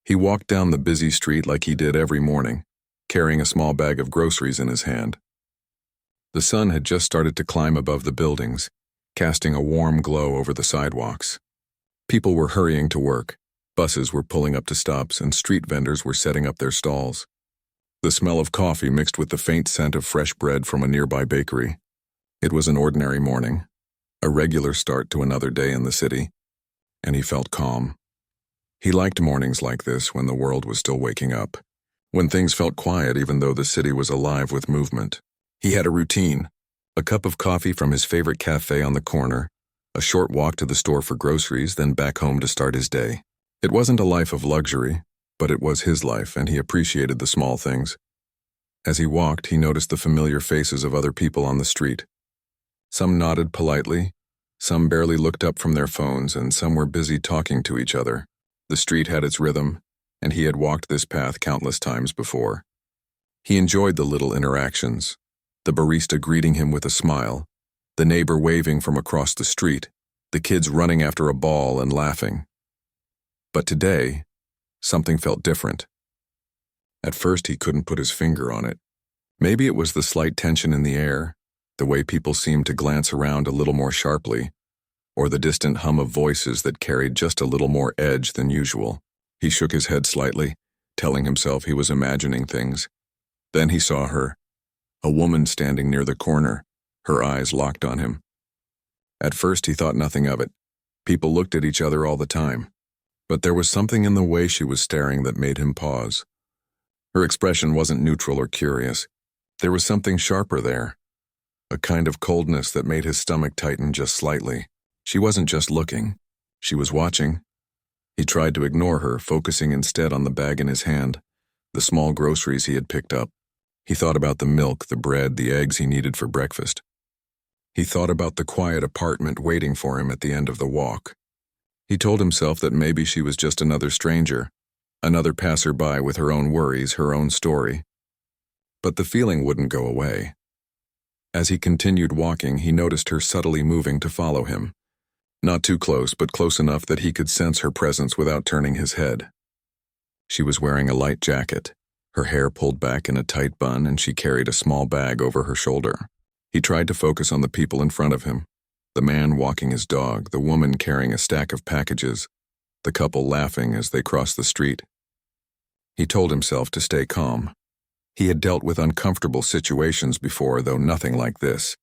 He walked down the busy street like he did every morning, carrying a small bag of groceries in his hand. The sun had just started to climb above the buildings, casting a warm glow over the sidewalks. People were hurrying to work, buses were pulling up to stops, and street vendors were setting up their stalls. The smell of coffee mixed with the faint scent of fresh bread from a nearby bakery. It was an ordinary morning, a regular start to another day in the city, and he felt calm. He liked mornings like this when the world was still waking up, when things felt quiet even though the city was alive with movement. He had a routine: a cup of coffee from his favorite cafe on the corner, a short walk to the store for groceries, then back home to start his day. It wasn't a life of luxury, but it was his life, and he appreciated the small things. As he walked, he noticed the familiar faces of other people on the street. Some nodded politely, some barely looked up from their phones, and some were busy talking to each other. The street had its rhythm, and he had walked this path countless times before. He enjoyed the little interactions, the barista greeting him with a smile, the neighbor waving from across the street, the kids running after a ball and laughing. But today, something felt different. At first, he couldn't put his finger on it. Maybe it was the slight tension in the air, the way people seemed to glance around a little more sharply, or the distant hum of voices that carried just a little more edge than usual. He shook his head slightly, telling himself he was imagining things. Then he saw her, a woman standing near the corner, her eyes locked on him. At first, he thought nothing of it. People looked at each other all the time. But there was something in the way she was staring that made him pause. Her expression wasn't neutral or curious. There was something sharper there, a kind of coldness that made his stomach tighten just slightly. She wasn't just looking, she was watching. He tried to ignore her, focusing instead on the bag in his hand, the small groceries he had picked up. He thought about the milk, the bread, the eggs he needed for breakfast. He thought about the quiet apartment waiting for him at the end of the walk. He told himself that maybe she was just another stranger, another passerby with her own worries, her own story. But the feeling wouldn't go away. As he continued walking, he noticed her subtly moving to follow him. Not too close, but close enough that he could sense her presence without turning his head. She was wearing a light jacket, her hair pulled back in a tight bun, and she carried a small bag over her shoulder. He tried to focus on the people in front of him. The man walking his dog, the woman carrying a stack of packages, the couple laughing as they crossed the street. He told himself to stay calm. He had dealt with uncomfortable situations before, though nothing like this.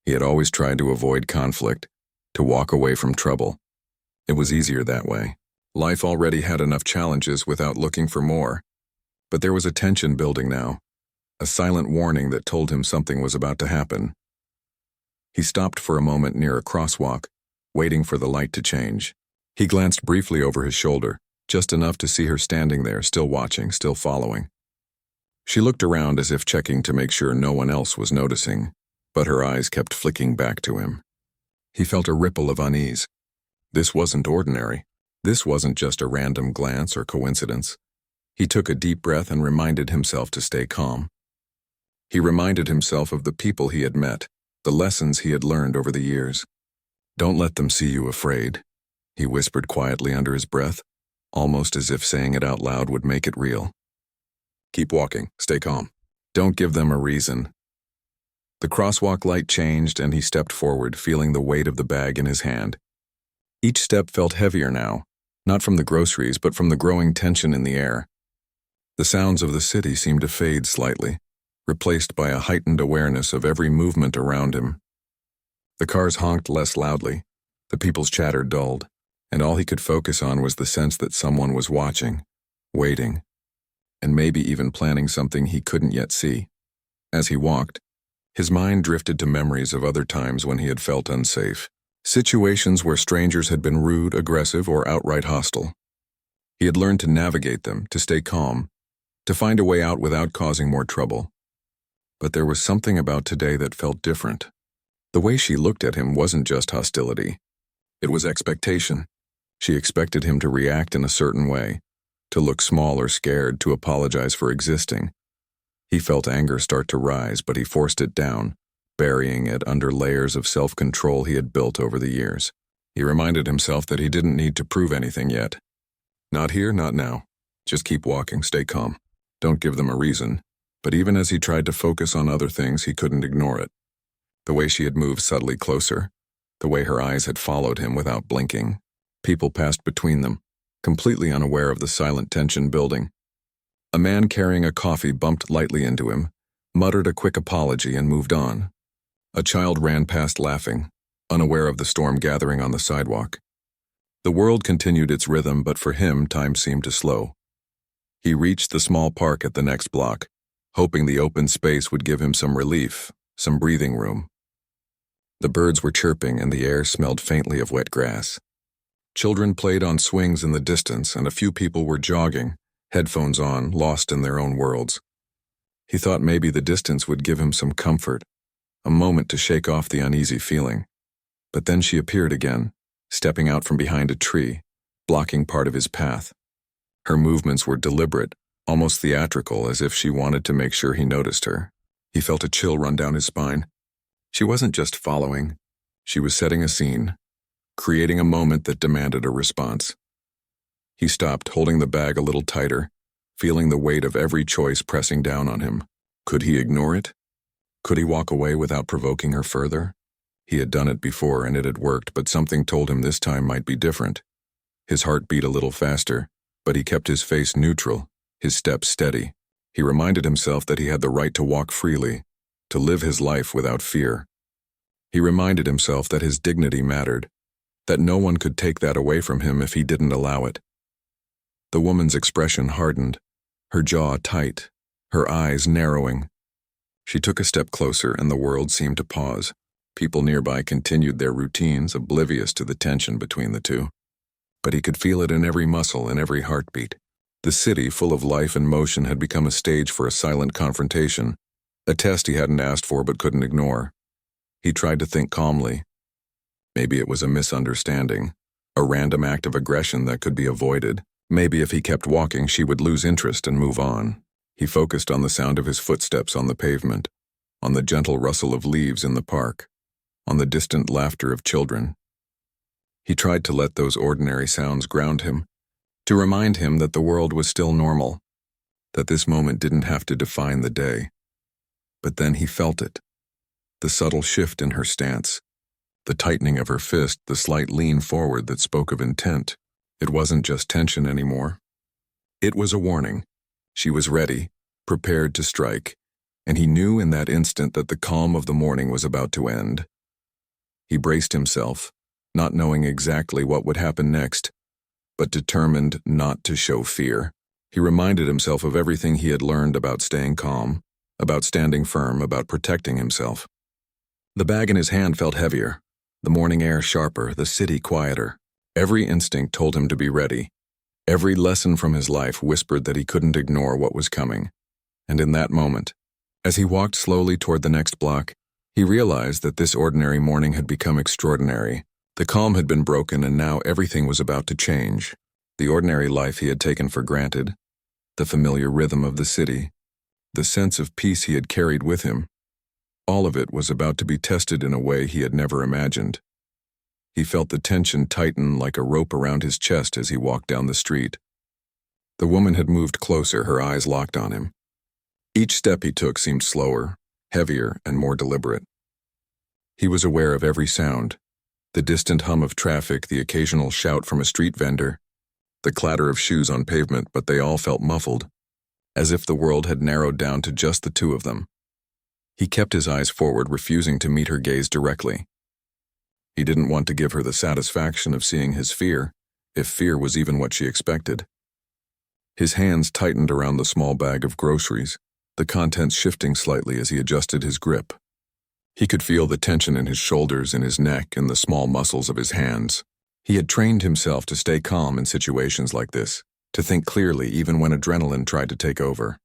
He had always tried to avoid conflict, to walk away from trouble. It was easier that way. Life already had enough challenges without looking for more. But there was a tension building now, a silent warning that told him something was about to happen. He stopped for a moment near a crosswalk, waiting for the light to change. He glanced briefly over his shoulder, just enough to see her standing there, still watching, still following. She looked around as if checking to make sure no one else was noticing, but her eyes kept flicking back to him. He felt a ripple of unease. This wasn't ordinary. This wasn't just a random glance or coincidence. He took a deep breath and reminded himself to stay calm. He reminded himself of the people he had met, the lessons he had learned over the years. "Don't let them see you afraid," he whispered quietly under his breath, almost as if saying it out loud would make it real. "Keep walking, stay calm. Don't give them a reason." The crosswalk light changed and he stepped forward, feeling the weight of the bag in his hand. Each step felt heavier now, not from the groceries, but from the growing tension in the air. The sounds of the city seemed to fade slightly, replaced by a heightened awareness of every movement around him. The cars honked less loudly, the people's chatter dulled, and all he could focus on was the sense that someone was watching, waiting, and maybe even planning something he couldn't yet see. As he walked, his mind drifted to memories of other times when he had felt unsafe, situations where strangers had been rude, aggressive, or outright hostile. He had learned to navigate them, to stay calm, to find a way out without causing more trouble. But there was something about today that felt different. The way she looked at him wasn't just hostility. It was expectation. She expected him to react in a certain way, to look small or scared, to apologize for existing. He felt anger start to rise, but he forced it down, burying it under layers of self-control he had built over the years. He reminded himself that he didn't need to prove anything yet. Not here, not now. Just keep walking, stay calm. Don't give them a reason. But even as he tried to focus on other things, he couldn't ignore it. The way she had moved subtly closer, the way her eyes had followed him without blinking. People passed between them, completely unaware of the silent tension building. A man carrying a coffee bumped lightly into him, muttered a quick apology, and moved on. A child ran past laughing, unaware of the storm gathering on the sidewalk. The world continued its rhythm, but for him, time seemed to slow. He reached the small park at the next block, hoping the open space would give him some relief, some breathing room. The birds were chirping and the air smelled faintly of wet grass. Children played on swings in the distance, and a few people were jogging, headphones on, lost in their own worlds. He thought maybe the distance would give him some comfort, a moment to shake off the uneasy feeling. But then she appeared again, stepping out from behind a tree, blocking part of his path. Her movements were deliberate, almost theatrical, as if she wanted to make sure he noticed her. He felt a chill run down his spine. She wasn't just following. She was setting a scene, creating a moment that demanded a response. He stopped, holding the bag a little tighter, feeling the weight of every choice pressing down on him. Could he ignore it? Could he walk away without provoking her further? He had done it before and it had worked, but something told him this time might be different. His heart beat a little faster, but he kept his face neutral, his steps steady. He reminded himself that he had the right to walk freely, to live his life without fear. He reminded himself that his dignity mattered, that no one could take that away from him if he didn't allow it. The woman's expression hardened, her jaw tight, her eyes narrowing. She took a step closer and the world seemed to pause. People nearby continued their routines, oblivious to the tension between the two. But he could feel it in every muscle, in every heartbeat. The city, full of life and motion, had become a stage for a silent confrontation, a test he hadn't asked for but couldn't ignore. He tried to think calmly. Maybe it was a misunderstanding, a random act of aggression that could be avoided. Maybe if he kept walking, she would lose interest and move on. He focused on the sound of his footsteps on the pavement, on the gentle rustle of leaves in the park, on the distant laughter of children. He tried to let those ordinary sounds ground him, to remind him that the world was still normal, that this moment didn't have to define the day. But then he felt it, the subtle shift in her stance, the tightening of her fist, the slight lean forward that spoke of intent. It wasn't just tension anymore. It was a warning. She was ready, prepared to strike, and he knew in that instant that the calm of the morning was about to end. He braced himself, not knowing exactly what would happen next, but determined not to show fear. He reminded himself of everything he had learned about staying calm, about standing firm, about protecting himself. The bag in his hand felt heavier, the morning air sharper, the city quieter. Every instinct told him to be ready. Every lesson from his life whispered that he couldn't ignore what was coming. And in that moment, as he walked slowly toward the next block, he realized that this ordinary morning had become extraordinary. The calm had been broken and now everything was about to change. The ordinary life he had taken for granted, the familiar rhythm of the city, the sense of peace he had carried with him, all of it was about to be tested in a way he had never imagined. He felt the tension tighten like a rope around his chest as he walked down the street. The woman had moved closer, her eyes locked on him. Each step he took seemed slower, heavier, and more deliberate. He was aware of every sound, the distant hum of traffic, the occasional shout from a street vendor, the clatter of shoes on pavement, but they all felt muffled, as if the world had narrowed down to just the two of them. He kept his eyes forward, refusing to meet her gaze directly. He didn't want to give her the satisfaction of seeing his fear, if fear was even what she expected. His hands tightened around the small bag of groceries, the contents shifting slightly as he adjusted his grip. He could feel the tension in his shoulders, in his neck, and the small muscles of his hands. He had trained himself to stay calm in situations like this, to think clearly even when adrenaline tried to take over.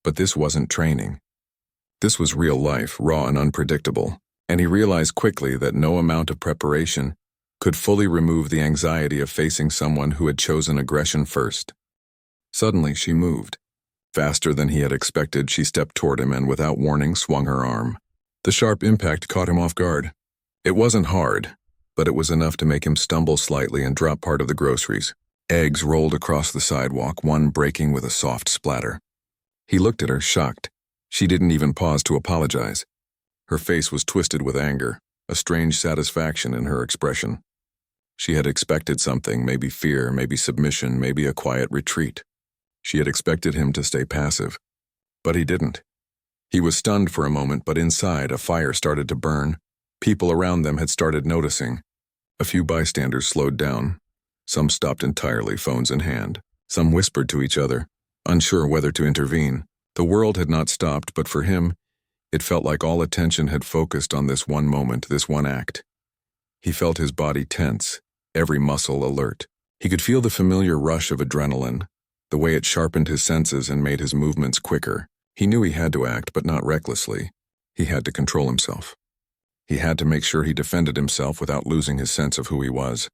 But this wasn't training. This was real life, raw and unpredictable, and he realized quickly that no amount of preparation could fully remove the anxiety of facing someone who had chosen aggression first. Suddenly, she moved. Faster than he had expected, she stepped toward him and, without warning, swung her arm. The sharp impact caught him off guard. It wasn't hard, but it was enough to make him stumble slightly and drop part of the groceries. Eggs rolled across the sidewalk, one breaking with a soft splatter. He looked at her, shocked. She didn't even pause to apologize. Her face was twisted with anger, a strange satisfaction in her expression. She had expected something, maybe fear, maybe submission, maybe a quiet retreat. She had expected him to stay passive. But he didn't. He was stunned for a moment, but inside, a fire started to burn. People around them had started noticing. A few bystanders slowed down. Some stopped entirely, phones in hand. Some whispered to each other, unsure whether to intervene. The world had not stopped, but for him, it felt like all attention had focused on this one moment, this one act. He felt his body tense, every muscle alert. He could feel the familiar rush of adrenaline, the way it sharpened his senses and made his movements quicker. He knew he had to act, but not recklessly. He had to control himself. He had to make sure he defended himself without losing his sense of who he was.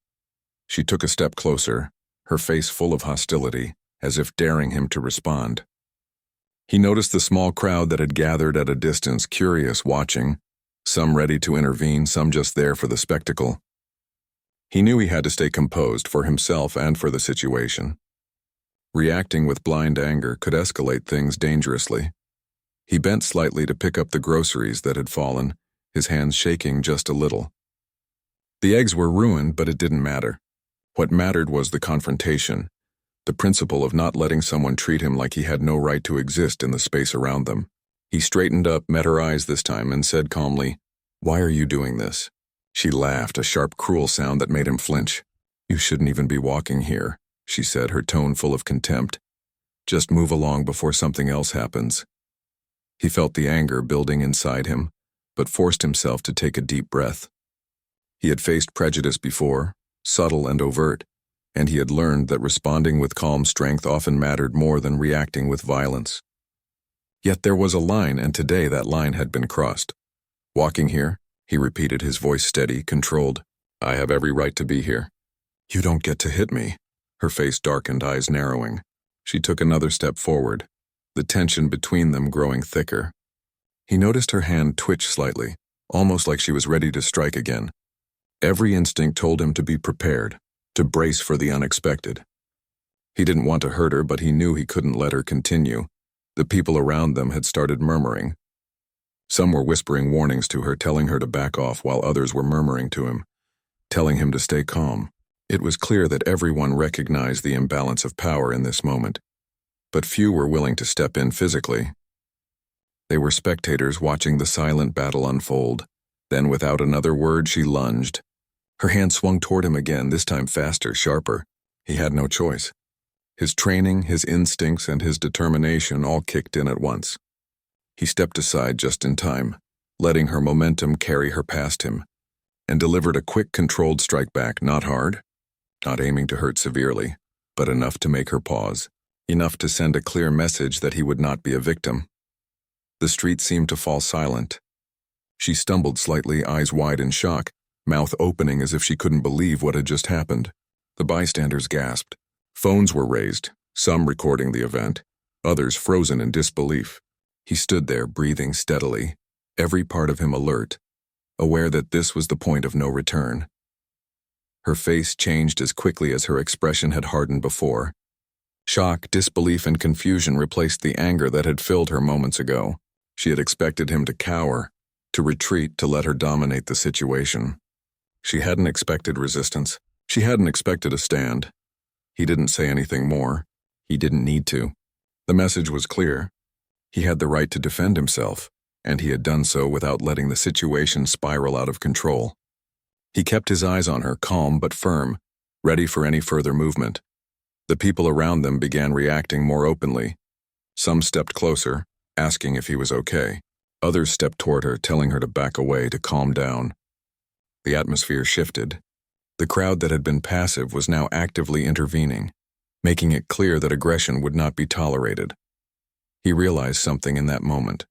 She took a step closer, her face full of hostility, as if daring him to respond. He noticed the small crowd that had gathered at a distance, curious, watching, some ready to intervene, some just there for the spectacle. He knew he had to stay composed for himself and for the situation. Reacting with blind anger could escalate things dangerously. He bent slightly to pick up the groceries that had fallen, his hands shaking just a little. The eggs were ruined, but it didn't matter. What mattered was the confrontation, the principle of not letting someone treat him like he had no right to exist in the space around them. He straightened up, met her eyes this time, and said calmly, "Why are you doing this?" She laughed, a sharp, cruel sound that made him flinch. "You shouldn't even be walking here," she said, her tone full of contempt. "Just move along before something else happens." He felt the anger building inside him, but forced himself to take a deep breath. He had faced prejudice before, subtle and overt, and he had learned that responding with calm strength often mattered more than reacting with violence. Yet there was a line, and today that line had been crossed. "Walking here?" he repeated, his voice steady, controlled. "I have every right to be here." "You don't get to hit me." Her face darkened, eyes narrowing. She took another step forward, the tension between them growing thicker. He noticed her hand twitch slightly, almost like she was ready to strike again. Every instinct told him to be prepared, to brace for the unexpected. He didn't want to hurt her, but he knew he couldn't let her continue. The people around them had started murmuring. Some were whispering warnings to her, telling her to back off, while others were murmuring to him, telling him to stay calm. It was clear that everyone recognized the imbalance of power in this moment, but few were willing to step in physically. They were spectators watching the silent battle unfold. Then, without another word, she lunged. Her hand swung toward him again, this time faster, sharper. He had no choice. His training, his instincts, and his determination all kicked in at once. He stepped aside just in time, letting her momentum carry her past him, and delivered a quick, controlled strike back, not hard, not aiming to hurt severely, but enough to make her pause, enough to send a clear message that he would not be a victim. The street seemed to fall silent. She stumbled slightly, eyes wide in shock, mouth opening as if she couldn't believe what had just happened. The bystanders gasped. Phones were raised, some recording the event, others frozen in disbelief. He stood there, breathing steadily, every part of him alert, aware that this was the point of no return. Her face changed as quickly as her expression had hardened before. Shock, disbelief, and confusion replaced the anger that had filled her moments ago. She had expected him to cower, to retreat, to let her dominate the situation. She hadn't expected resistance. She hadn't expected a stand. He didn't say anything more. He didn't need to. The message was clear. He had the right to defend himself, and he had done so without letting the situation spiral out of control. He kept his eyes on her, calm but firm, ready for any further movement. The people around them began reacting more openly. Some stepped closer, asking if he was okay. Others stepped toward her, telling her to back away, to calm down. The atmosphere shifted. The crowd that had been passive was now actively intervening, making it clear that aggression would not be tolerated. He realized something in that moment.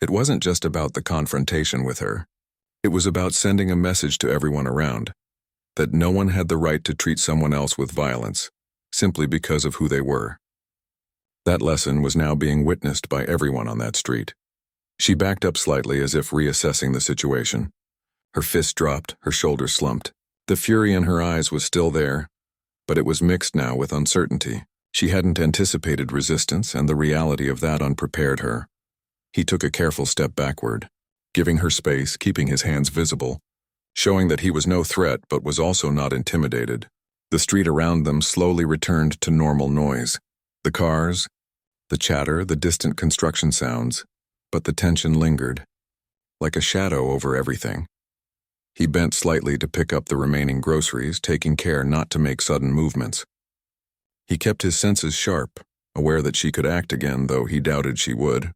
It wasn't just about the confrontation with her. It was about sending a message to everyone around, that no one had the right to treat someone else with violence, simply because of who they were. That lesson was now being witnessed by everyone on that street. She backed up slightly as if reassessing the situation. Her fist dropped, her shoulders slumped. The fury in her eyes was still there, but it was mixed now with uncertainty. She hadn't anticipated resistance, and the reality of that unprepared her. He took a careful step backward, giving her space, keeping his hands visible, showing that he was no threat but was also not intimidated. The street around them slowly returned to normal noise. The cars, the chatter, the distant construction sounds, but the tension lingered, like a shadow over everything. He bent slightly to pick up the remaining groceries, taking care not to make sudden movements. He kept his senses sharp, aware that she could act again, though he doubted she would.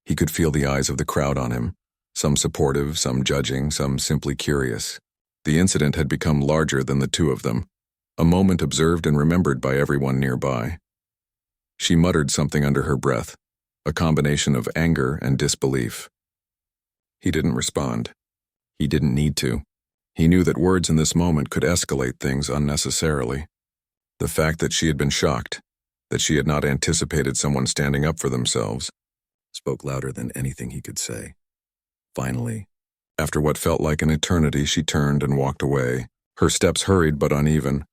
He could feel the eyes of the crowd on him, some supportive, some judging, some simply curious. The incident had become larger than the two of them, a moment observed and remembered by everyone nearby. She muttered something under her breath, a combination of anger and disbelief. He didn't respond. He didn't need to. He knew that words in this moment could escalate things unnecessarily. The fact that she had been shocked, that she had not anticipated someone standing up for themselves, spoke louder than anything he could say. Finally, after what felt like an eternity, she turned and walked away, her steps hurried but uneven,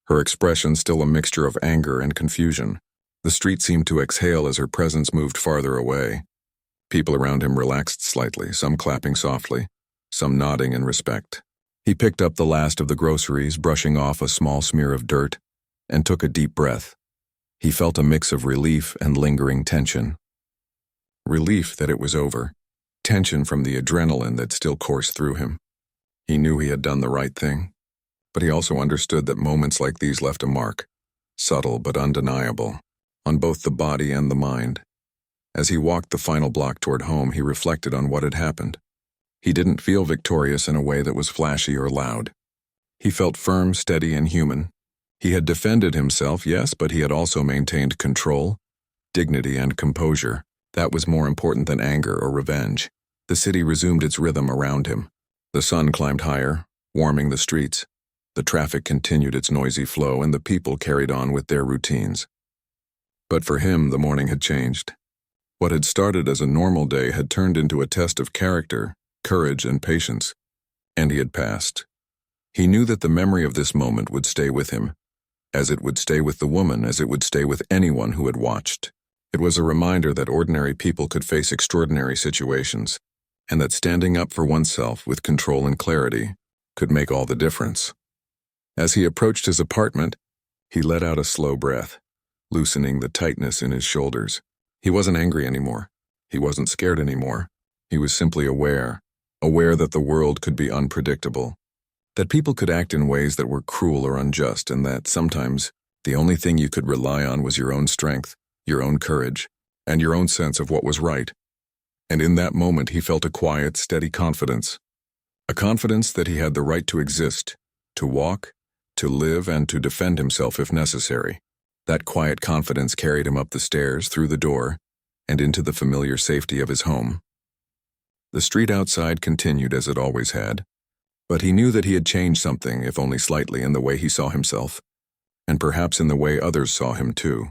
her expression still a mixture of anger and confusion. The street seemed to exhale as her presence moved farther away. People around him relaxed slightly, some clapping softly, some nodding in respect. He picked up the last of the groceries, brushing off a small smear of dirt, and took a deep breath. He felt a mix of relief and lingering tension. Relief that it was over, tension from the adrenaline that still coursed through him. He knew he had done the right thing, but he also understood that moments like these left a mark, subtle but undeniable, on both the body and the mind. As he walked the final block toward home, he reflected on what had happened. He didn't feel victorious in a way that was flashy or loud. He felt firm, steady, and human. He had defended himself, yes, but he had also maintained control, dignity, and composure. That was more important than anger or revenge. The city resumed its rhythm around him. The sun climbed higher, warming the streets. The traffic continued its noisy flow, and the people carried on with their routines. But for him, the morning had changed. What had started as a normal day had turned into a test of character, courage, and patience, and he had passed. He knew that the memory of this moment would stay with him, as it would stay with the woman, as it would stay with anyone who had watched. It was a reminder that ordinary people could face extraordinary situations, and that standing up for oneself with control and clarity could make all the difference. As he approached his apartment, he let out a slow breath, loosening the tightness in his shoulders. He wasn't angry anymore. He wasn't scared anymore. He was simply aware that the world could be unpredictable, that people could act in ways that were cruel or unjust, and that sometimes the only thing you could rely on was your own strength, your own courage, and your own sense of what was right. And in that moment he felt a quiet, steady confidence, a confidence that he had the right to exist, to walk, to live, and to defend himself if necessary. That quiet confidence carried him up the stairs, through the door, and into the familiar safety of his home. The street outside continued as it always had, but he knew that he had changed something, if only slightly, in the way he saw himself, and perhaps in the way others saw him too.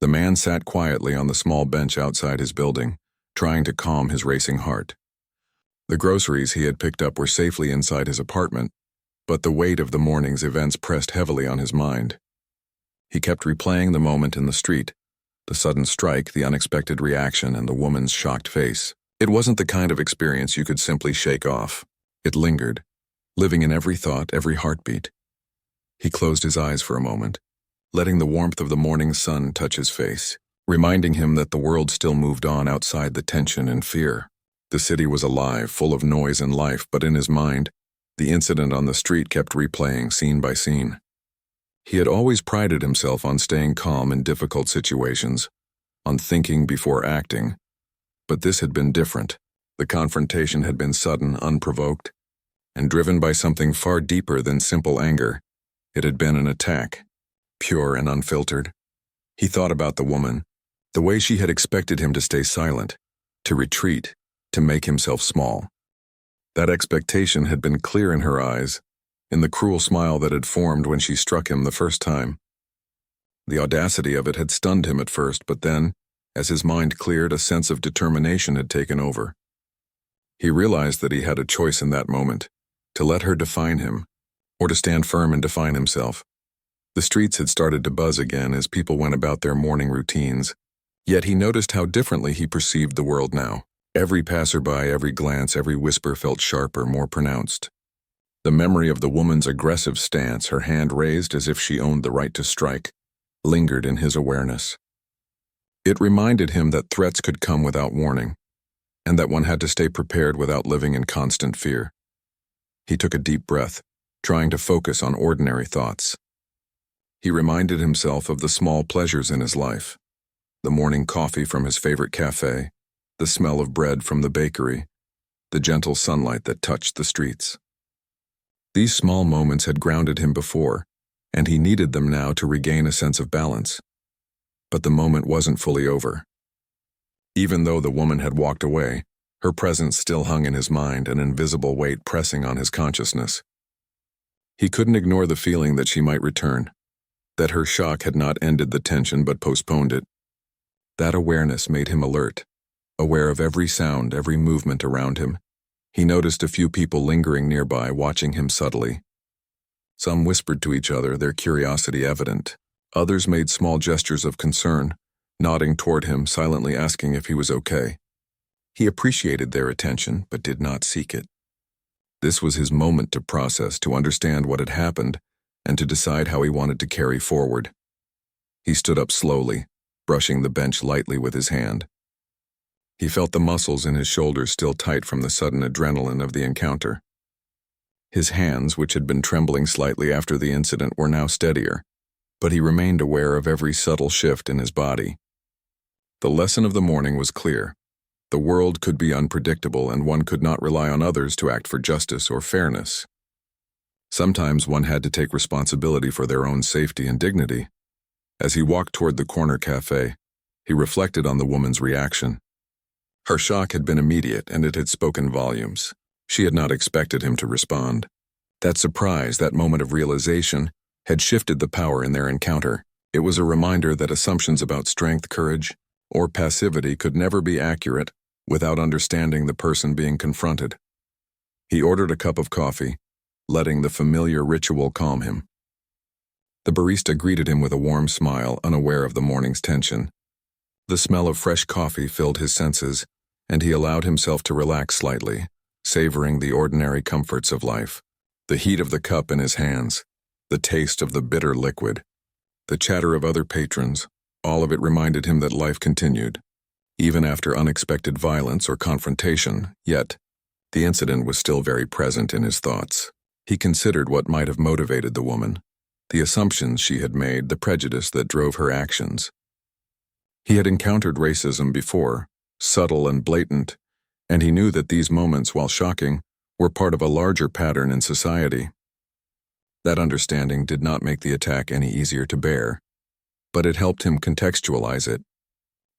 The man sat quietly on the small bench outside his building, trying to calm his racing heart. The groceries he had picked up were safely inside his apartment, but the weight of the morning's events pressed heavily on his mind. He kept replaying the moment in the street, the sudden strike, the unexpected reaction, and the woman's shocked face. It wasn't the kind of experience you could simply shake off. It lingered, living in every thought, every heartbeat. He closed his eyes for a moment, letting the warmth of the morning sun touch his face, reminding him that the world still moved on outside the tension and fear. The city was alive, full of noise and life, but in his mind, the incident on the street kept replaying scene by scene. He had always prided himself on staying calm in difficult situations, on thinking before acting, but this had been different. The confrontation had been sudden, unprovoked, and driven by something far deeper than simple anger. It had been an attack, pure and unfiltered. He thought about the woman, the way she had expected him to stay silent, to retreat, to make himself small. That expectation had been clear in her eyes, in the cruel smile that had formed when she struck him the first time. The audacity of it had stunned him at first, but then, as his mind cleared, a sense of determination had taken over. He realized that he had a choice in that moment, to let her define him, or to stand firm and define himself. The streets had started to buzz again as people went about their morning routines, yet he noticed how differently he perceived the world now. Every passerby, every glance, every whisper felt sharper, more pronounced. The memory of the woman's aggressive stance, her hand raised as if she owned the right to strike, lingered in his awareness. It reminded him that threats could come without warning, and that one had to stay prepared without living in constant fear. He took a deep breath, trying to focus on ordinary thoughts. He reminded himself of the small pleasures in his life: the morning coffee from his favorite cafe, the smell of bread from the bakery, the gentle sunlight that touched the streets. These small moments had grounded him before, and he needed them now to regain a sense of balance. But the moment wasn't fully over. Even though the woman had walked away, her presence still hung in his mind, an invisible weight pressing on his consciousness. He couldn't ignore the feeling that she might return, that her shock had not ended the tension but postponed it. That awareness made him alert, aware of every sound, every movement around him. He noticed a few people lingering nearby, watching him subtly. Some whispered to each other, their curiosity evident. Others made small gestures of concern, nodding toward him, silently asking if he was okay. He appreciated their attention, but did not seek it. This was his moment to process, to understand what had happened, and to decide how he wanted to carry forward. He stood up slowly, brushing the bench lightly with his hand. He felt the muscles in his shoulders still tight from the sudden adrenaline of the encounter. His hands, which had been trembling slightly after the incident, were now steadier, but he remained aware of every subtle shift in his body. The lesson of the morning was clear. The world could be unpredictable, and one could not rely on others to act for justice or fairness. Sometimes one had to take responsibility for their own safety and dignity. As he walked toward the corner cafe, he reflected on the woman's reaction. Her shock had been immediate, and it had spoken volumes. She had not expected him to respond. That surprise, that moment of realization, had shifted the power in their encounter. It was a reminder that assumptions about strength, courage, or passivity could never be accurate without understanding the person being confronted. He ordered a cup of coffee, letting the familiar ritual calm him. The barista greeted him with a warm smile, unaware of the morning's tension. The smell of fresh coffee filled his senses, and he allowed himself to relax slightly, savoring the ordinary comforts of life. The heat of the cup in his hands, the taste of the bitter liquid, the chatter of other patrons, all of it reminded him that life continued, even after unexpected violence or confrontation. Yet, the incident was still very present in his thoughts. He considered what might have motivated the woman, the assumptions she had made, the prejudice that drove her actions. He had encountered racism before, subtle and blatant, and he knew that these moments, while shocking, were part of a larger pattern in society. That understanding did not make the attack any easier to bear, but it helped him contextualize it,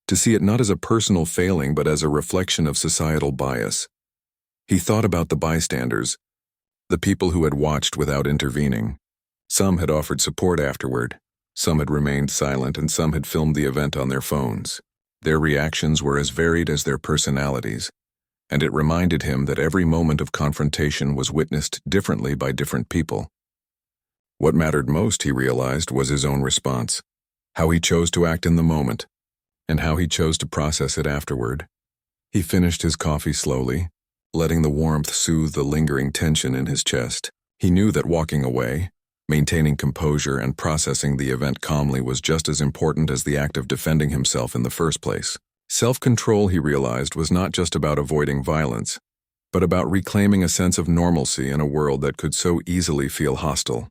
to see it not as a personal failing but as a reflection of societal bias. He thought about the bystanders, the people who had watched without intervening. Some had offered support afterward, some had remained silent, and some had filmed the event on their phones. Their reactions were as varied as their personalities, and it reminded him that every moment of confrontation was witnessed differently by different people. What mattered most, he realized, was his own response, how he chose to act in the moment, and how he chose to process it afterward. He finished his coffee slowly, letting the warmth soothe the lingering tension in his chest. He knew that walking away, maintaining composure, and processing the event calmly was just as important as the act of defending himself in the first place. Self-control, he realized, was not just about avoiding violence, but about reclaiming a sense of normalcy in a world that could so easily feel hostile.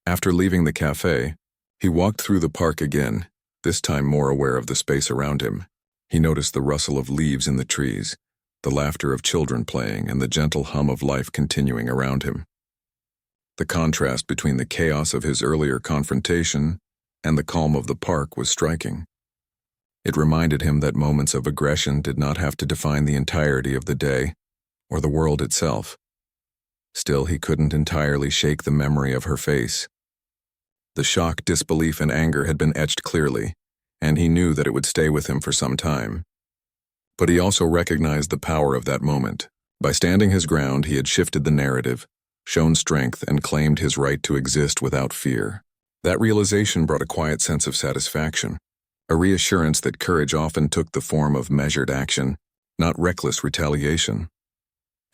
After leaving the cafe, he walked through the park again, this time more aware of the space around him. He noticed the rustle of leaves in the trees, the laughter of children playing, and the gentle hum of life continuing around him. The contrast between the chaos of his earlier confrontation and the calm of the park was striking. It reminded him that moments of aggression did not have to define the entirety of the day or the world itself. Still, he couldn't entirely shake the memory of her face. The shock, disbelief, and anger had been etched clearly, and he knew that it would stay with him for some time. But he also recognized the power of that moment. By standing his ground, he had shifted the narrative, shown strength, and claimed his right to exist without fear. That realization brought a quiet sense of satisfaction, a reassurance that courage often took the form of measured action, not reckless retaliation.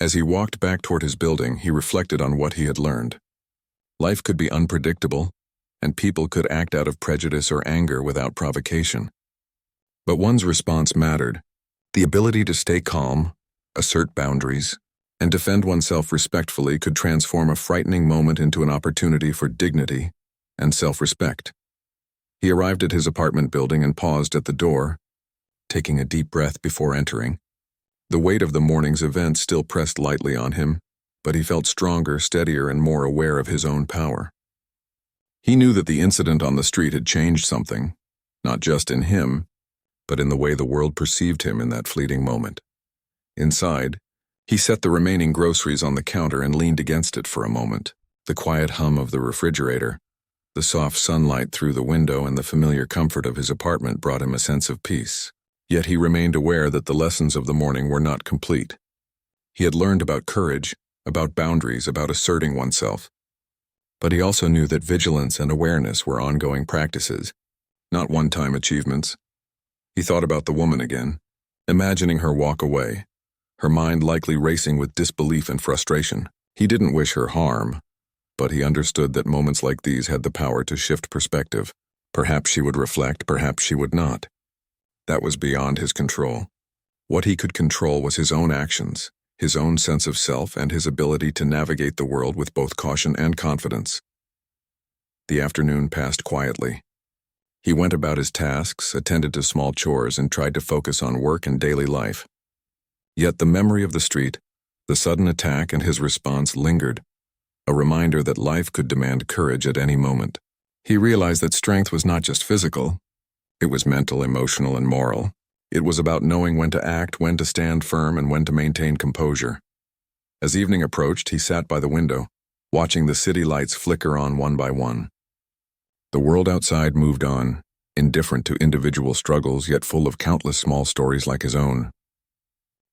As he walked back toward his building, he reflected on what he had learned. Life could be unpredictable, and people could act out of prejudice or anger without provocation. But one's response mattered. The ability to stay calm, assert boundaries, and defend oneself respectfully could transform a frightening moment into an opportunity for dignity and self-respect. He arrived at his apartment building and paused at the door, taking a deep breath before entering. The weight of the morning's event still pressed lightly on him, but he felt stronger, steadier, and more aware of his own power. He knew that the incident on the street had changed something, not just in him, but in the way the world perceived him in that fleeting moment. Inside, he set the remaining groceries on the counter and leaned against it for a moment. The quiet hum of the refrigerator, the soft sunlight through the window, and the familiar comfort of his apartment brought him a sense of peace. Yet he remained aware that the lessons of the morning were not complete. He had learned about courage, about boundaries, about asserting oneself. But he also knew that vigilance and awareness were ongoing practices, not one-time achievements. He thought about the woman again, imagining her walk away, her mind likely racing with disbelief and frustration. He didn't wish her harm, but he understood that moments like these had the power to shift perspective. Perhaps she would reflect, perhaps she would not. That was beyond his control. What he could control was his own actions, his own sense of self, and his ability to navigate the world with both caution and confidence. The afternoon passed quietly. He went about his tasks, attended to small chores, and tried to focus on work and daily life. Yet the memory of the street, the sudden attack, and his response lingered, a reminder that life could demand courage at any moment. He realized that strength was not just physical. It was mental, emotional, and moral. It was about knowing when to act, when to stand firm, and when to maintain composure. As evening approached, he sat by the window, watching the city lights flicker on one by one. The world outside moved on, indifferent to individual struggles, yet full of countless small stories like his own.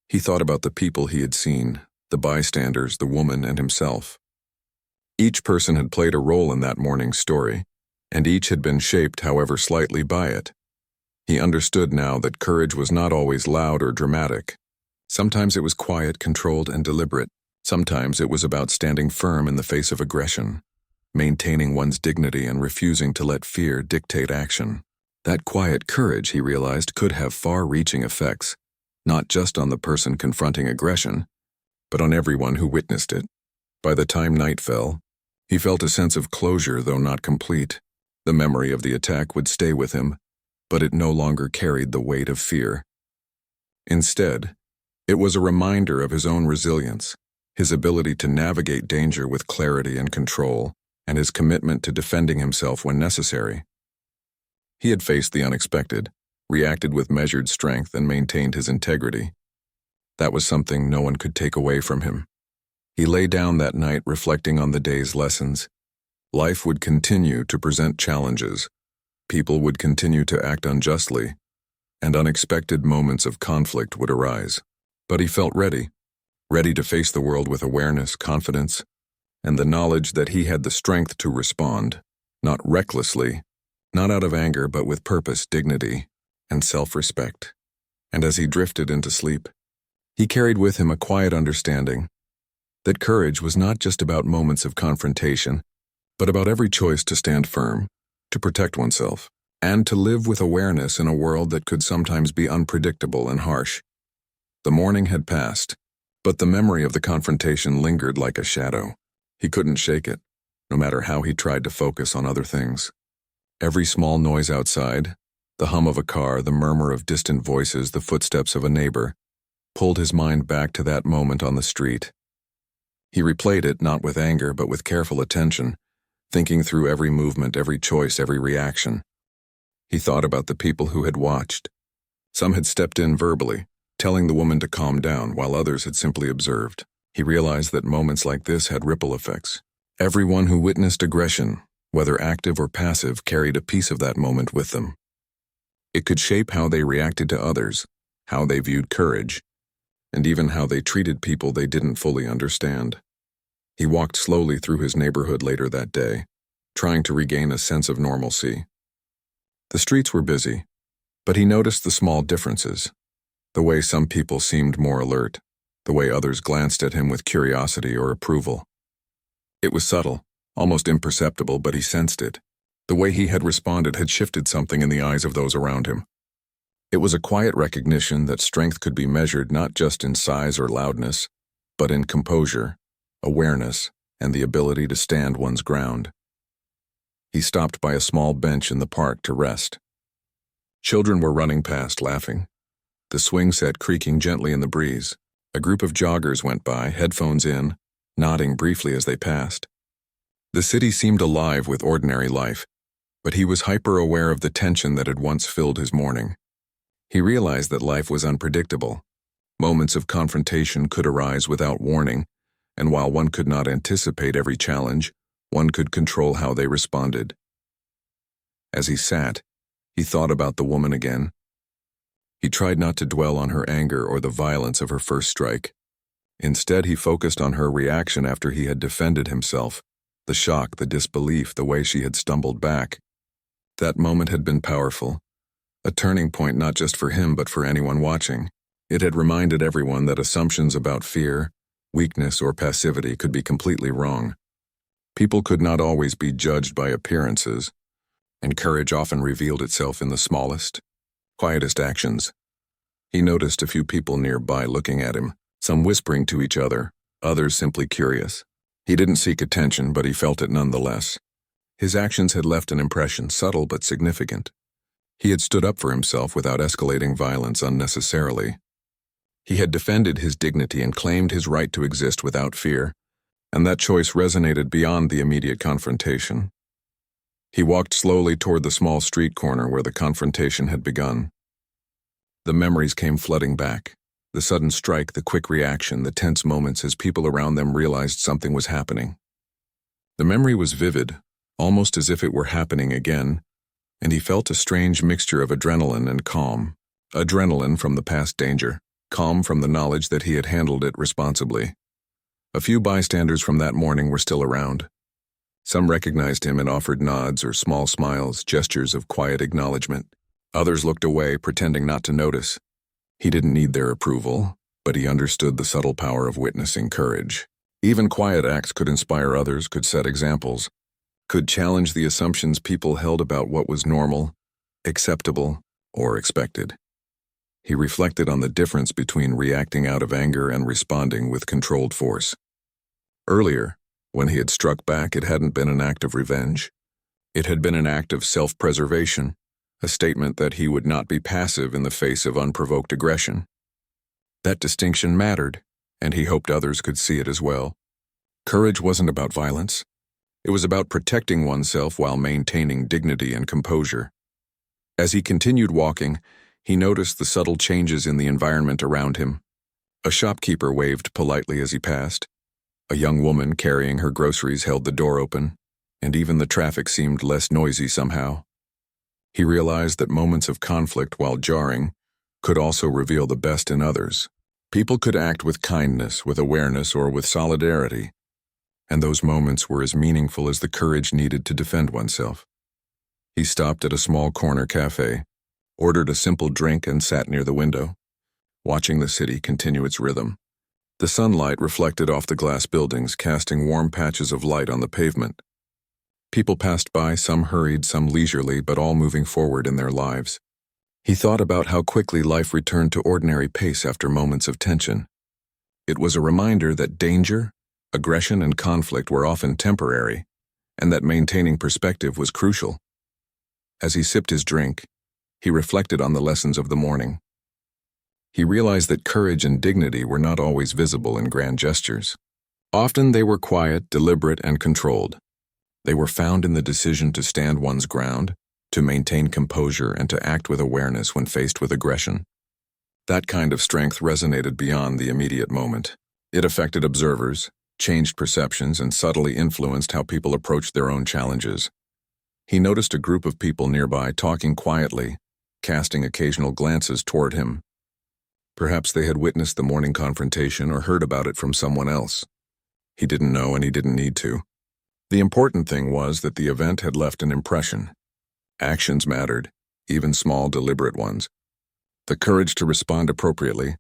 He thought about the people he had seen, the bystanders, the woman, and himself. Each person had played a role in that morning's story, and each had been shaped, however slightly, by it. He understood now that courage was not always loud or dramatic. Sometimes it was quiet, controlled, and deliberate. Sometimes it was about standing firm in the face of aggression, maintaining one's dignity and refusing to let fear dictate action. That quiet courage, he realized, could have far-reaching effects, not just on the person confronting aggression, but on everyone who witnessed it. By the time night fell, he felt a sense of closure, though not complete. The memory of the attack would stay with him, but it no longer carried the weight of fear. Instead, it was a reminder of his own resilience, his ability to navigate danger with clarity and control, and his commitment to defending himself when necessary. He had faced the unexpected, reacted with measured strength, and maintained his integrity. That was something no one could take away from him. He lay down that night reflecting on the day's lessons. Life would continue to present challenges. People would continue to act unjustly, and unexpected moments of conflict would arise. But he felt ready to face the world with awareness, confidence, and the knowledge that he had the strength to respond, not recklessly, not out of anger, but with purpose, dignity, and self-respect. And as he drifted into sleep, he carried with him a quiet understanding that courage was not just about moments of confrontation, but about every choice to stand firm, to protect oneself, and to live with awareness in a world that could sometimes be unpredictable and harsh. The morning had passed, but the memory of the confrontation lingered like a shadow. He couldn't shake it, no matter how he tried to focus on other things. Every small noise outside, the hum of a car, the murmur of distant voices, the footsteps of a neighbor, pulled his mind back to that moment on the street. He replayed it not with anger, but with careful attention, thinking through every movement, every choice, every reaction. He thought about the people who had watched. Some had stepped in verbally, telling the woman to calm down, while others had simply observed. He realized that moments like this had ripple effects. Everyone who witnessed aggression, whether active or passive, carried a piece of that moment with them. It could shape how they reacted to others, how they viewed courage, and even how they treated people they didn't fully understand. He walked slowly through his neighborhood later that day, trying to regain a sense of normalcy. The streets were busy, but he noticed the small differences. The way some people seemed more alert, the way others glanced at him with curiosity or approval. It was subtle, almost imperceptible, but he sensed it. The way he had responded had shifted something in the eyes of those around him. It was a quiet recognition that strength could be measured not just in size or loudness, but in composure, awareness, and the ability to stand one's ground. He stopped by a small bench in the park to rest. Children were running past, laughing, the swing set creaking gently in the breeze. A group of joggers went by, headphones in, nodding briefly as they passed. The city seemed alive with ordinary life, but he was hyper-aware of the tension that had once filled his morning. He realized that life was unpredictable. Moments of confrontation could arise without warning, and while one could not anticipate every challenge, one could control how they responded. As he sat, he thought about the woman again. He tried not to dwell on her anger or the violence of her first strike. Instead, he focused on her reaction after he had defended himself, the shock, the disbelief, the way she had stumbled back. That moment had been powerful, a turning point not just for him but for anyone watching. It had reminded everyone that assumptions about fear, weakness, or passivity could be completely wrong. People could not always be judged by appearances, and courage often revealed itself in the smallest, quietest actions. He noticed a few people nearby looking at him, some whispering to each other, others simply curious. He didn't seek attention, but he felt it nonetheless. His actions had left an impression, subtle but significant. He had stood up for himself without escalating violence unnecessarily. He had defended his dignity and claimed his right to exist without fear, and that choice resonated beyond the immediate confrontation. He walked slowly toward the small street corner where the confrontation had begun. The memories came flooding back. The sudden strike, the quick reaction, the tense moments as people around them realized something was happening. The memory was vivid, almost as if it were happening again, and he felt a strange mixture of adrenaline and calm. Adrenaline from the past danger, calm from the knowledge that he had handled it responsibly. A few bystanders from that morning were still around. Some recognized him and offered nods or small smiles, gestures of quiet acknowledgement. Others looked away, pretending not to notice. He didn't need their approval, but he understood the subtle power of witnessing courage. Even quiet acts could inspire others, could set examples, could challenge the assumptions people held about what was normal, acceptable, or expected. He reflected on the difference between reacting out of anger and responding with controlled force. Earlier, when he had struck back, it hadn't been an act of revenge. It had been an act of self-preservation, a statement that he would not be passive in the face of unprovoked aggression. That distinction mattered, and he hoped others could see it as well. Courage wasn't about violence. It was about protecting oneself while maintaining dignity and composure. As he continued walking, he noticed the subtle changes in the environment around him. A shopkeeper waved politely as he passed. A young woman carrying her groceries held the door open, and even the traffic seemed less noisy somehow. He realized that moments of conflict, while jarring, could also reveal the best in others. People could act with kindness, with awareness, or with solidarity, and those moments were as meaningful as the courage needed to defend oneself. He stopped at a small corner cafe, ordered a simple drink, and sat near the window, watching the city continue its rhythm. The sunlight reflected off the glass buildings, casting warm patches of light on the pavement. People passed by, some hurried, some leisurely, but all moving forward in their lives. He thought about how quickly life returned to ordinary pace after moments of tension. It was a reminder that danger, aggression, and conflict were often temporary, and that maintaining perspective was crucial. As he sipped his drink, he reflected on the lessons of the morning. He realized that courage and dignity were not always visible in grand gestures. Often they were quiet, deliberate, and controlled. They were found in the decision to stand one's ground, to maintain composure, and to act with awareness when faced with aggression. That kind of strength resonated beyond the immediate moment. It affected observers, changed perceptions, and subtly influenced how people approached their own challenges. He noticed a group of people nearby talking quietly, casting occasional glances toward him. Perhaps they had witnessed the morning confrontation or heard about it from someone else. He didn't know, and he didn't need to. The important thing was that the event had left an impression. Actions mattered, even small, deliberate ones. The courage to respond appropriately,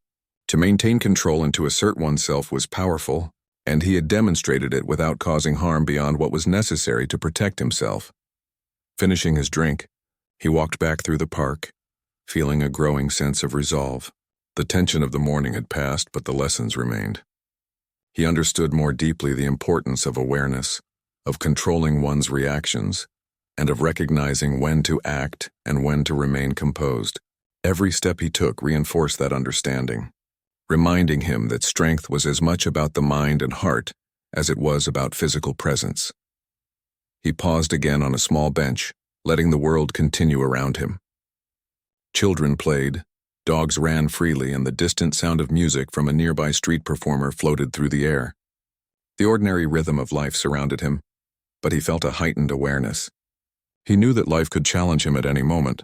to maintain control and to assert oneself was powerful, and he had demonstrated it without causing harm beyond what was necessary to protect himself. Finishing his drink, he walked back through the park, feeling a growing sense of resolve. The tension of the morning had passed, but the lessons remained. He understood more deeply the importance of awareness, of controlling one's reactions, and of recognizing when to act and when to remain composed. Every step he took reinforced that understanding, reminding him that strength was as much about the mind and heart as it was about physical presence. He paused again on a small bench, letting the world continue around him. Children played, dogs ran freely, and the distant sound of music from a nearby street performer floated through the air. The ordinary rhythm of life surrounded him, but he felt a heightened awareness. He knew that life could challenge him at any moment,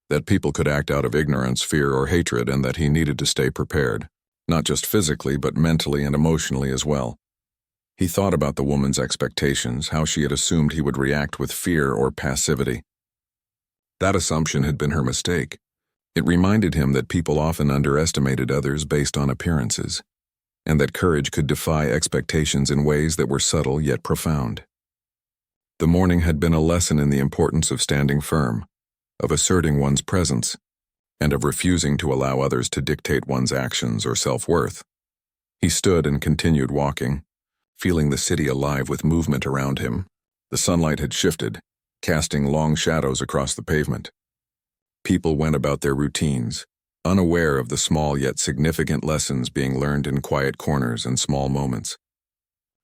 that people could act out of ignorance, fear, or hatred, and that he needed to stay prepared, not just physically but mentally and emotionally as well. He thought about the woman's expectations, how she had assumed he would react with fear or passivity. That assumption had been her mistake. It reminded him that people often underestimated others based on appearances, and that courage could defy expectations in ways that were subtle yet profound. The morning had been a lesson in the importance of standing firm, of asserting one's presence, and of refusing to allow others to dictate one's actions or self-worth. He stood and continued walking, feeling the city alive with movement around him. The sunlight had shifted, casting long shadows across the pavement. People went about their routines, unaware of the small yet significant lessons being learned in quiet corners and small moments.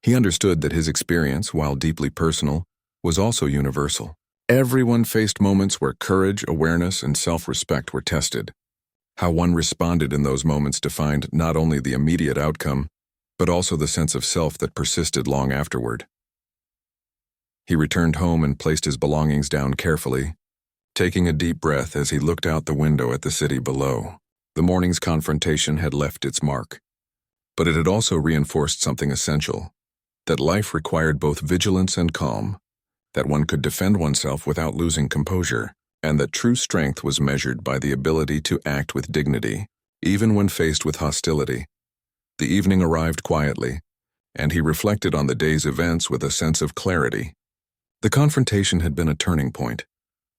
He understood that his experience, while deeply personal, was also universal. Everyone faced moments where courage, awareness, and self-respect were tested. How one responded in those moments defined not only the immediate outcome, but also the sense of self that persisted long afterward. He returned home and placed his belongings down carefully, taking a deep breath as he looked out the window at the city below. The morning's confrontation had left its mark, but it had also reinforced something essential, that life required both vigilance and calm, that one could defend oneself without losing composure, and that true strength was measured by the ability to act with dignity, even when faced with hostility. The evening arrived quietly, and he reflected on the day's events with a sense of clarity. The confrontation had been a turning point,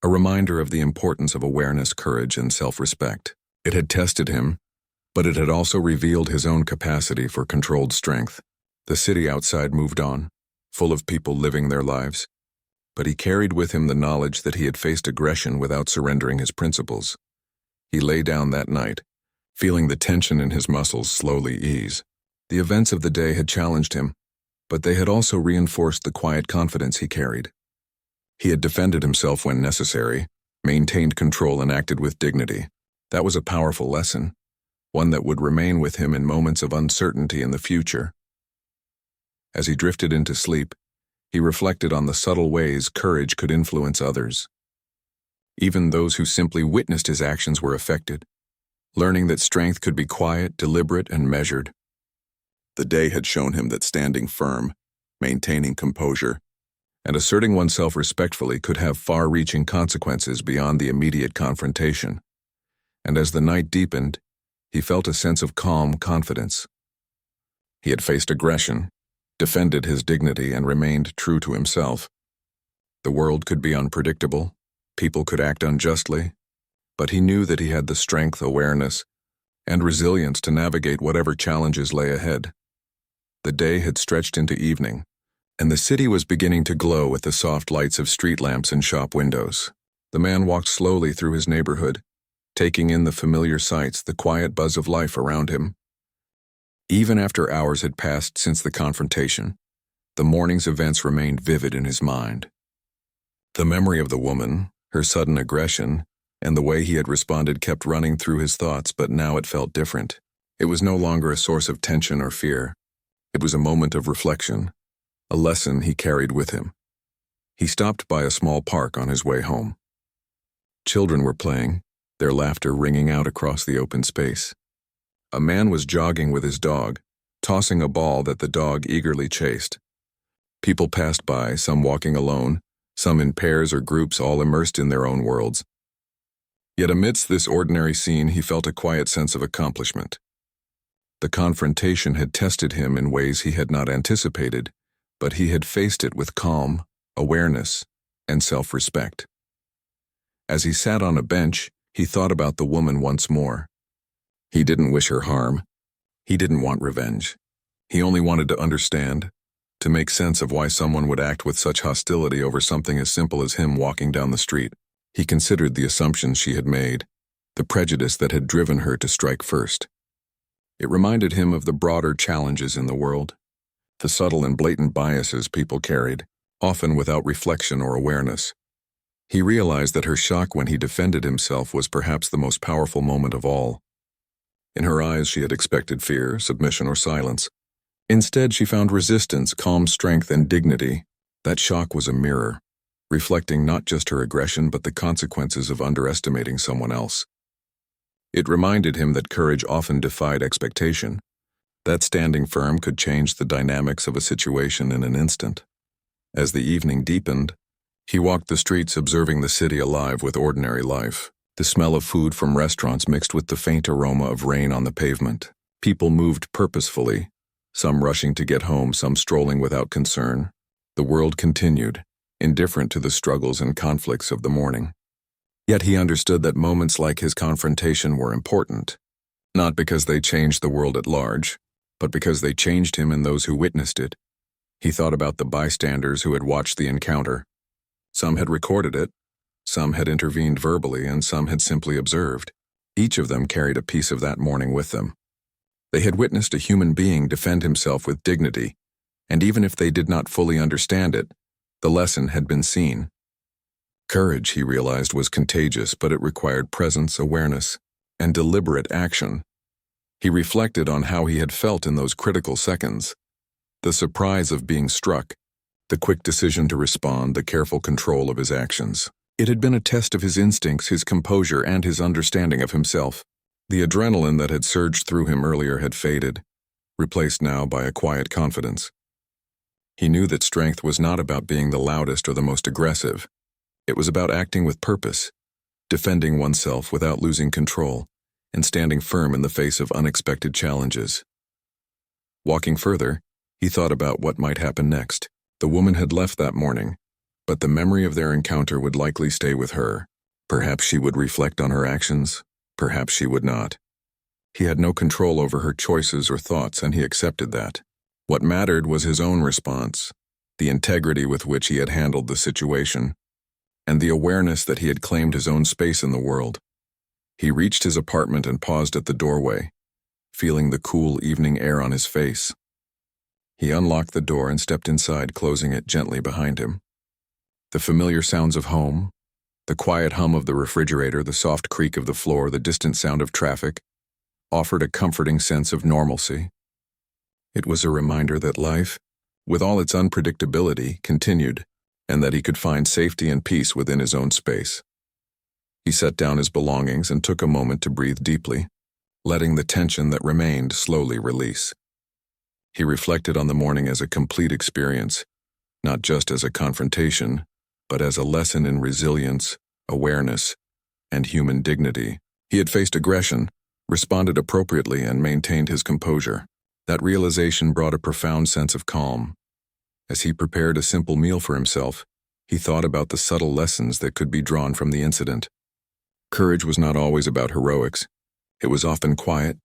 a reminder of the importance of awareness, courage, and self-respect. It had tested him, but it had also revealed his own capacity for controlled strength. The city outside moved on, full of people living their lives, but he carried with him the knowledge that he had faced aggression without surrendering his principles. He lay down that night, feeling the tension in his muscles slowly ease. The events of the day had challenged him, but they had also reinforced the quiet confidence he carried. He had defended himself when necessary, maintained control, and acted with dignity. That was a powerful lesson, one that would remain with him in moments of uncertainty in the future. As he drifted into sleep, he reflected on the subtle ways courage could influence others. Even those who simply witnessed his actions were affected, learning that strength could be quiet, deliberate, and measured. The day had shown him that standing firm, maintaining composure, and asserting oneself respectfully could have far-reaching consequences beyond the immediate confrontation. And as the night deepened, he felt a sense of calm confidence. He had faced aggression, defended his dignity, and remained true to himself. The world could be unpredictable, people could act unjustly, but he knew that he had the strength, awareness, and resilience to navigate whatever challenges lay ahead. The day had stretched into evening, and the city was beginning to glow with the soft lights of street lamps and shop windows. The man walked slowly through his neighborhood, taking in the familiar sights, the quiet buzz of life around him. Even after hours had passed since the confrontation, the morning's events remained vivid in his mind. The memory of the woman, her sudden aggression, and the way he had responded kept running through his thoughts, but now it felt different. It was no longer a source of tension or fear. It was a moment of reflection, a lesson he carried with him. He stopped by a small park on his way home. Children were playing, their laughter ringing out across the open space. A man was jogging with his dog, tossing a ball that the dog eagerly chased. People passed by, some walking alone, some in pairs or groups, all immersed in their own worlds. Yet amidst this ordinary scene, he felt a quiet sense of accomplishment. The confrontation had tested him in ways he had not anticipated, but he had faced it with calm, awareness, and self-respect. As he sat on a bench, he thought about the woman once more. He didn't wish her harm. He didn't want revenge. He only wanted to understand, to make sense of why someone would act with such hostility over something as simple as him walking down the street. He considered the assumptions she had made, the prejudice that had driven her to strike first. It reminded him of the broader challenges in the world, the subtle and blatant biases people carried, often without reflection or awareness. He realized that her shock when he defended himself was perhaps the most powerful moment of all. In her eyes, she had expected fear, submission, or silence. Instead, she found resistance, calm strength, and dignity. That shock was a mirror, reflecting not just her aggression but the consequences of underestimating someone else. It reminded him that courage often defied expectation, that standing firm could change the dynamics of a situation in an instant. As the evening deepened, he walked the streets observing the city alive with ordinary life. The smell of food from restaurants mixed with the faint aroma of rain on the pavement. People moved purposefully, some rushing to get home, some strolling without concern. The world continued, indifferent to the struggles and conflicts of the morning. Yet he understood that moments like his confrontation were important, not because they changed the world at large, but because they changed him and those who witnessed it. He thought about the bystanders who had watched the encounter. Some had recorded it, some had intervened verbally, and some had simply observed. Each of them carried a piece of that morning with them. They had witnessed a human being defend himself with dignity, and even if they did not fully understand it, the lesson had been seen. Courage, he realized, was contagious, but it required presence, awareness, and deliberate action. He reflected on how he had felt in those critical seconds. The surprise of being struck, the quick decision to respond, the careful control of his actions. It had been a test of his instincts, his composure, and his understanding of himself. The adrenaline that had surged through him earlier had faded, replaced now by a quiet confidence. He knew that strength was not about being the loudest or the most aggressive. It was about acting with purpose, defending oneself without losing control, and standing firm in the face of unexpected challenges. Walking further, he thought about what might happen next. The woman had left that morning, but the memory of their encounter would likely stay with her. Perhaps she would reflect on her actions, perhaps she would not. He had no control over her choices or thoughts, and he accepted that. What mattered was his own response, the integrity with which he had handled the situation, and the awareness that he had claimed his own space in the world. He reached his apartment and paused at the doorway, feeling the cool evening air on his face. He unlocked the door and stepped inside, closing it gently behind him. The familiar sounds of home, the quiet hum of the refrigerator, the soft creak of the floor, the distant sound of traffic, offered a comforting sense of normalcy. It was a reminder that life, with all its unpredictability, continued, and that he could find safety and peace within his own space. He set down his belongings and took a moment to breathe deeply, letting the tension that remained slowly release. He reflected on the morning as a complete experience, not just as a confrontation, but as a lesson in resilience, awareness, and human dignity. He had faced aggression, responded appropriately, and maintained his composure. That realization brought a profound sense of calm. As he prepared a simple meal for himself, he thought about the subtle lessons that could be drawn from the incident. Courage was not always about heroics. It was often quiet,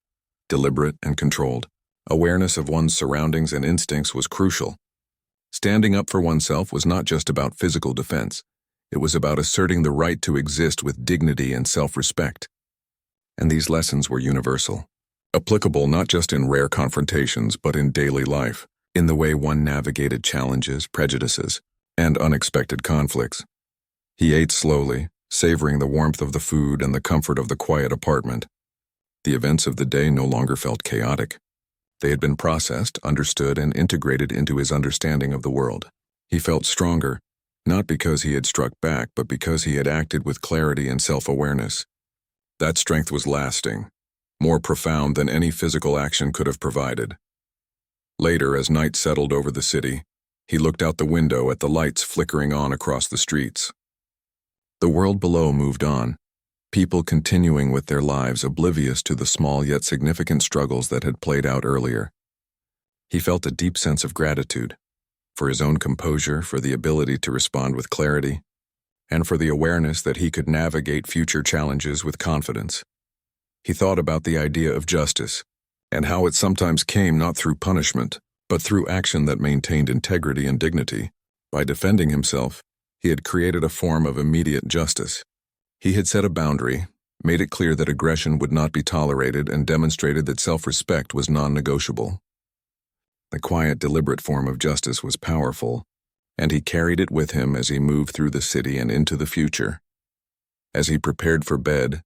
deliberate, and controlled. Awareness of one's surroundings and instincts was crucial. Standing up for oneself was not just about physical defense. It was about asserting the right to exist with dignity and self-respect. And these lessons were universal, applicable not just in rare confrontations but in daily life, in the way one navigated challenges, prejudices, and unexpected conflicts. He ate slowly, savoring the warmth of the food and the comfort of the quiet apartment. The events of the day no longer felt chaotic. They had been processed, understood, and integrated into his understanding of the world. He felt stronger, not because he had struck back, but because he had acted with clarity and self-awareness. That strength was lasting, more profound than any physical action could have provided. Later, as night settled over the city, He looked out the window at the lights flickering on across the streets. The world below moved on, people continuing with their lives oblivious to the small yet significant struggles that had played out earlier. He felt a deep sense of gratitude for his own composure, for the ability to respond with clarity, and for the awareness that he could navigate future challenges with confidence. He thought about the idea of justice, and how it sometimes came not through punishment, but through action that maintained integrity and dignity. By defending himself, he had created a form of immediate justice. He had set a boundary, made it clear that aggression would not be tolerated, and demonstrated that self-respect was non-negotiable. The quiet, deliberate form of justice was powerful, and he carried it with him as he moved through the city and into the future. As he prepared for bed,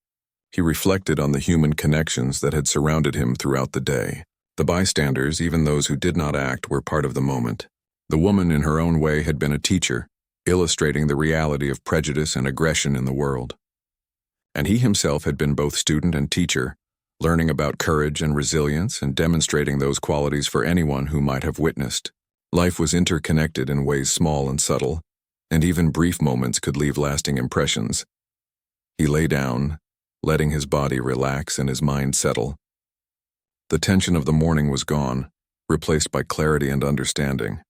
he reflected on the human connections that had surrounded him throughout the day. The bystanders, even those who did not act, were part of the moment. The woman, in her own way, had been a teacher, illustrating the reality of prejudice and aggression in the world. And he himself had been both student and teacher, learning about courage and resilience and demonstrating those qualities for anyone who might have witnessed. Life was interconnected in ways small and subtle, and even brief moments could leave lasting impressions. He lay down, letting his body relax and his mind settle. The tension of the morning was gone, replaced by clarity and understanding.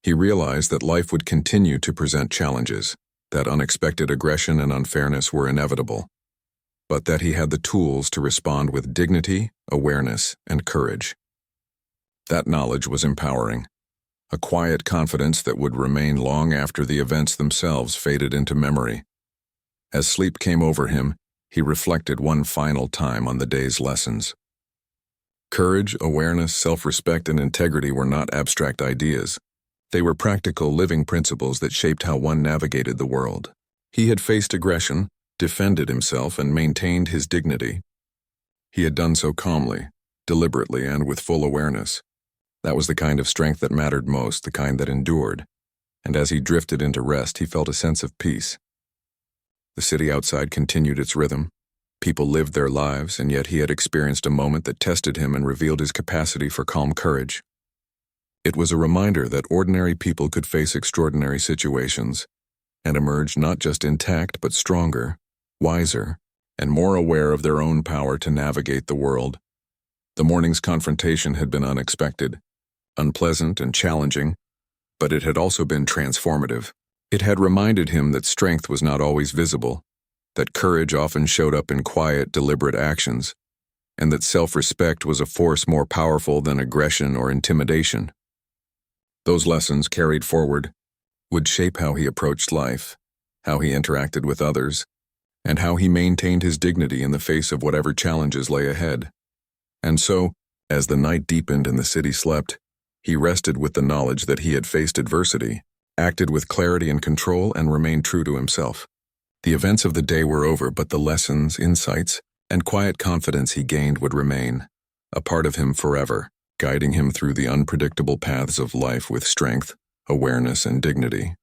He realized that life would continue to present challenges, that unexpected aggression and unfairness were inevitable, but that he had the tools to respond with dignity, awareness, and courage. That knowledge was empowering, a quiet confidence that would remain long after the events themselves faded into memory. As sleep came over him, he reflected one final time on the day's lessons. Courage, awareness, self-respect, and integrity were not abstract ideas. They were practical, living principles that shaped how one navigated the world. He had faced aggression, defended himself, and maintained his dignity. He had done so calmly, deliberately, and with full awareness. That was the kind of strength that mattered most, the kind that endured. And as he drifted into rest, he felt a sense of peace. The city outside continued its rhythm. People lived their lives, and yet he had experienced a moment that tested him and revealed his capacity for calm courage. It was a reminder that ordinary people could face extraordinary situations and emerge not just intact but stronger, wiser, and more aware of their own power to navigate the world. The morning's confrontation had been unexpected, unpleasant and challenging, but it had also been transformative. It had reminded him that strength was not always visible, that courage often showed up in quiet, deliberate actions, and that self-respect was a force more powerful than aggression or intimidation. Those lessons, carried forward, would shape how he approached life, how he interacted with others, and how he maintained his dignity in the face of whatever challenges lay ahead. And so, as the night deepened and the city slept, he rested with the knowledge that he had faced adversity, acted with clarity and control, and remained true to himself. The events of the day were over, but the lessons, insights, and quiet confidence he gained would remain, a part of him forever, guiding him through the unpredictable paths of life with strength, awareness, and dignity.